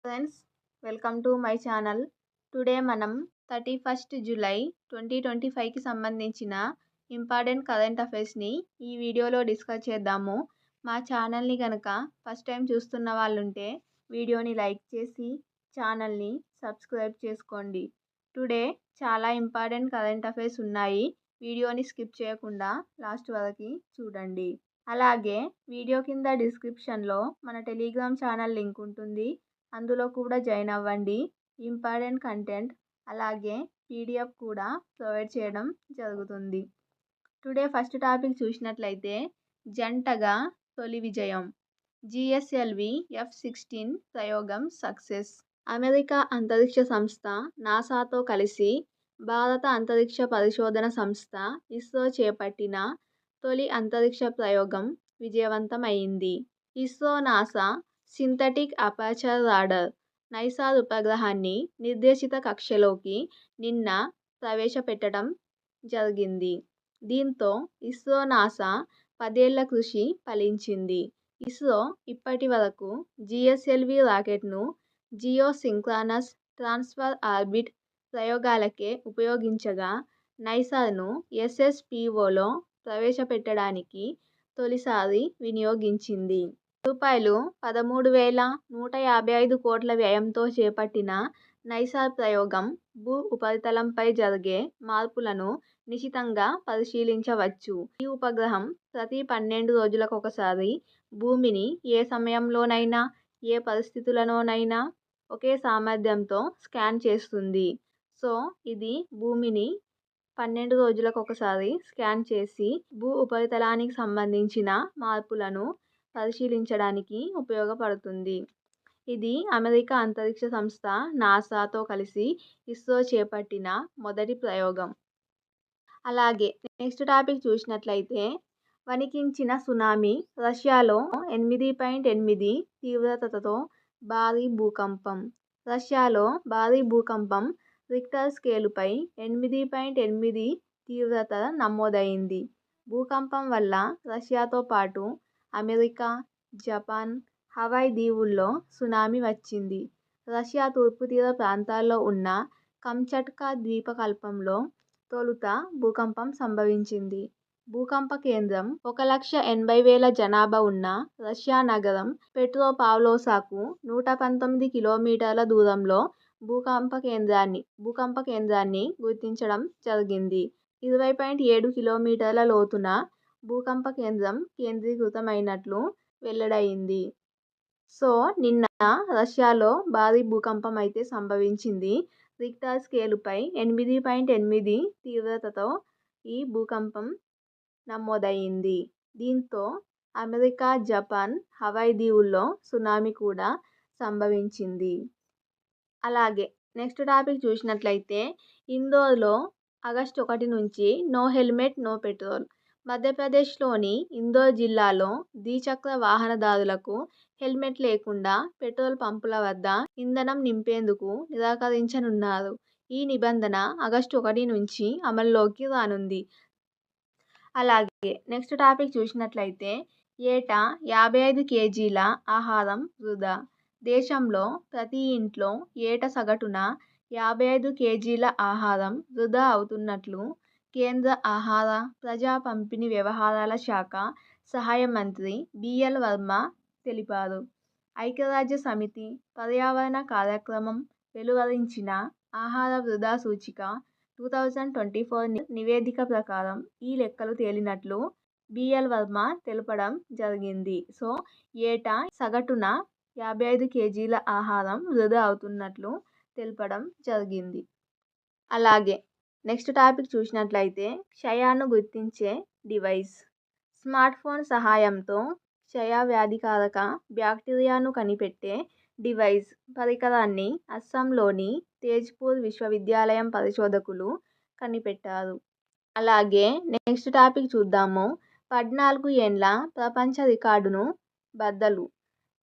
Friends, welcome to my channel. Today మనం 31st July 2025కి సంబంధించిన important current అఫైర్స్ని ఈ వీడియోలో డిస్కస్ చేద్దాము. మా ఛానల్ని కనుక ఫస్ట్ టైం చూస్తున్న వాళ్ళుంటే వీడియోని లైక్ చేసి ఛానల్ని సబ్స్క్రైబ్ చేసుకోండి. టుడే చాలా ఇంపార్టెంట్ కరెంట్ అఫైర్స్ ఉన్నాయి. వీడియోని స్కిప్ చేయకుండా లాస్ట్ వరకు చూడండి. అలాగే వీడియో కింద డిస్క్రిప్షన్లో మన టెలిగ్రామ్ ఛానల్ లింక్ ఉంటుంది. అందులో కూడా జాయిన్ అవ్వండి. ఇంపార్టెంట్ కంటెంట్ అలాగే పీడిఎఫ్ కూడా ప్రొవైడ్ చేయడం జరుగుతుంది. టుడే ఫస్ట్ టాపిక్ చూసినట్లయితే జంటగా తొలి విజయం. జిఎస్ఎల్వి F-16 ప్రయోగం సక్సెస్. అమెరికా అంతరిక్ష సంస్థ నాసాతో కలిసి భారత అంతరిక్ష పరిశోధన సంస్థ ఇస్రో చేపట్టిన తొలి అంతరిక్ష ప్రయోగం విజయవంతమైంది. ISRO NASA synthetic aperture radar NISAR ఉపగ్రహాన్ని నిర్దేశిత కక్షలోకి నిన్న ప్రవేశపెట్టడం జరిగింది. దీంతో ఇస్రో నాసా 10 ఏళ్ల కృషి ఫలించింది. ఇస్రో ఇప్పటి వరకు జిఎస్ఎల్వి రాకెట్ను జియో సింక్రనస్ ట్రాన్స్ఫర్ ఆర్బిట్ ప్రయోగాలకే ఉపయోగించగా నైసార్ను SSPOలో ప్రవేశపెట్టడానికి తొలిసారి వినియోగించింది. రూ. 13,155 కోట్ల వ్యయంతో చేపట్టిన నైసార్ ప్రయోగం భూ ఉపరితలంపై జరిగే మార్పులను నిశితంగా పరిశీలించవచ్చు. ఈ ఉపగ్రహం ప్రతి 12 రోజులకొకసారి భూమిని ఏ సమయంలోనైనా ఏ పరిస్థితులలోనైనా ఒకే సామర్థ్యంతో స్కాన్ చేస్తుంది. ఇది భూమిని 12 రోజులకొకసారి స్కాన్ చేసి భూ ఉపరితలానికి సంబంధించిన మార్పులను పరిశీలించడానికి ఉపయోగపడుతుంది. ఇది అమెరికా అంతరిక్ష సంస్థ నాసాతో కలిసి ఇస్రో చేపట్టిన మొదటి ప్రయోగం. అలాగే నెక్స్ట్ టాపిక్ చూసినట్లయితే వణికించిన సునామీ. రష్యాలో 8.8 తీవ్రతతో భారీ భూకంపం. రష్యాలో భారీ భూకంపం రిక్టర్ స్కేలుపై 8.8 తీవ్రత నమోదైంది. భూకంపం వల్ల రష్యాతో పాటు అమెరికా, జపాన్, హవాయ్ దీవుల్లో సునామీ వచ్చింది. రష్యా తూర్పు తీర ప్రాంతాల్లో ఉన్న కమ్చట్కా ద్వీపకల్పంలో తొలుత భూకంపం సంభవించింది. భూకంప కేంద్రం 1,80,000 జనాభా ఉన్న రష్యా నగరం పెట్రోపావ్లోవ్స్కు 119 కిలోమీటర్ల దూరంలో భూకంప కేంద్రాన్ని గుర్తించడం జరిగింది. 20.7 కిలోమీటర్ల లోతున భూకంప కేంద్రం కేంద్రీకృతమైనట్లు వెల్లడైంది. నిన్న రష్యాలో భారీ భూకంపం అయితే సంభవించింది. రిక్టర్ స్కేలుపై 8.8 తీవ్రతతో ఈ భూకంపం నమోదైంది. దీంతో అమెరికా, జపాన్, హవాయ్ దీవుల్లో సునామీ కూడా సంభవించింది. అలాగే నెక్స్ట్ టాపిక్ చూసినట్లయితే ఇందోర్లో ఆగస్టు 1 నుంచి నో హెల్మెట్ నో పెట్రోల్. మధ్యప్రదేశ్లోని ఇందోర్ జిల్లాలో ద్విచక్ర వాహనదారులకు హెల్మెట్ లేకుండా పెట్రోల్ పంపుల వద్ద ఇంధనం నింపేందుకు నిరాకరించనున్నారు. ఈ నిబంధన ఆగస్టు 1 నుంచి అమల్లోకి రానుంది. అలాగే నెక్స్ట్ టాపిక్ చూసినట్లయితే ఏటా 55 కేజీల ఆహారం వృధా. దేశంలో ప్రతి ఇంట్లో ఏటా సగటున 55 కేజీల ఆహారం వృధా అవుతున్నట్లు కేంద్ర ఆహార, ప్రజా పంపిణీ వ్యవహారాల శాఖ సహాయ మంత్రి BL వర్మ తెలిపారు. ఐక్యరాజ్య సమితి పర్యావరణ కార్యక్రమం వెలువరించిన ఆహార వృధా సూచిక 2024 నివేదిక ప్రకారం ఈ లెక్కలు తేలినట్లు BL వర్మ తెలపడం జరిగింది. ఏటా సగటున 55 కేజీల ఆహారం వృధా అవుతున్నట్లు తెలపడం జరిగింది. అలాగే నెక్స్ట్ టాపిక్ చూసినట్లయితే క్షయను గుర్తించే డివైస్. స్మార్ట్ ఫోన్ సహాయంతో క్షయ వ్యాధికారక బ్యాక్టీరియాను కనిపెట్టే డివైస్ పరికరాన్ని అస్సాంలోని తేజ్పూర్ విశ్వవిద్యాలయం పరిశోధకులు కనిపెట్టారు. అలాగే నెక్స్ట్ టాపిక్ చూద్దాము. 14 ఏండ్ల ప్రపంచ రికార్డును బద్దలు.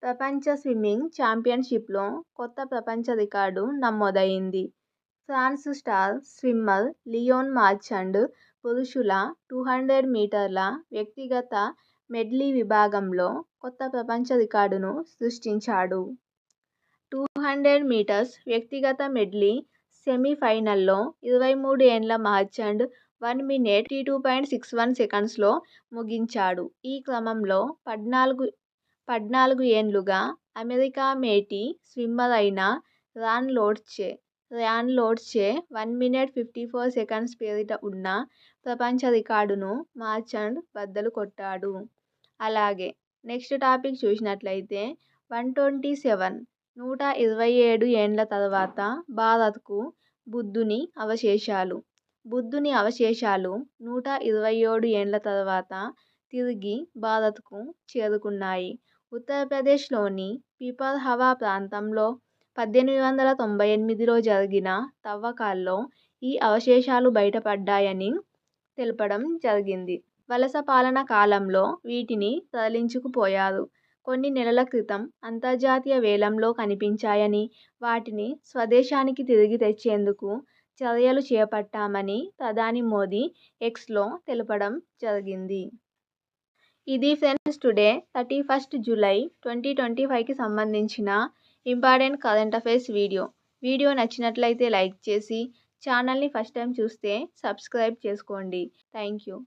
ప్రపంచ స్విమ్మింగ్ ఛాంపియన్షిప్లో కొత్త ప్రపంచ రికార్డు నమోదైంది. ఫ్రాన్స్ స్టార్ స్విమ్మర్ లియోన్ మార్చాండ్ పురుషుల 200 మీటర్ల వ్యక్తిగత మెడ్లీ విభాగంలో కొత్త ప్రపంచ రికార్డును సృష్టించాడు. 200 మీటర్స్ వ్యక్తిగత మెడ్లీ సెమీఫైనల్లో 23 ఏండ్ల మార్చాండ్ 1 మినిట్ 52.61 సెకండ్స్లో ముగించాడు. ఈ క్రమంలో 14 ఏండ్లుగా అమెరికా మేటి స్విమ్మర్ అయిన రాన్ లోర్డ్చే 1 మినిట్ 54 సెకండ్స్ పేరిట ఉన్న ప్రపంచ రికార్డును మార్చాండ్ బద్దలు కొట్టాడు. అలాగే నెక్స్ట్ టాపిక్ చూసినట్లయితే 127 127 ఏండ్ల తర్వాత భారత్కు బుద్ధుని అవశేషాలు 127 ఏండ్ల తర్వాత తిరిగి భారత్కు చేరుకున్నాయి. ఉత్తరప్రదేశ్లోని పిపర్హవా ప్రాంతంలో 1898లో జరిగిన తవ్వకాల్లో ఈ అవశేషాలు బయటపడ్డాయని తెలపడం జరిగింది. వలస పాలన కాలంలో వీటిని తరలించుకుపోయారు. కొన్ని నెలల క్రితం అంతర్జాతీయ వేలంలో కనిపించాయని, వాటిని స్వదేశానికి తిరిగి తెచ్చేందుకు చర్యలు చేపట్టామని ప్రధాని మోదీ ఎక్స్లో తెలపడం జరిగింది. ఇది ఫ్రెండ్స్ టుడే 31 జూలై 2025కి సంబంధించిన important current affairs video. Video నచ్చినట్లయితే లైక్ చేసి ఛానల్ని ఫస్ట్ టైం చూస్తే సబ్స్క్రైబ్ చేసుకోండి. Thank you.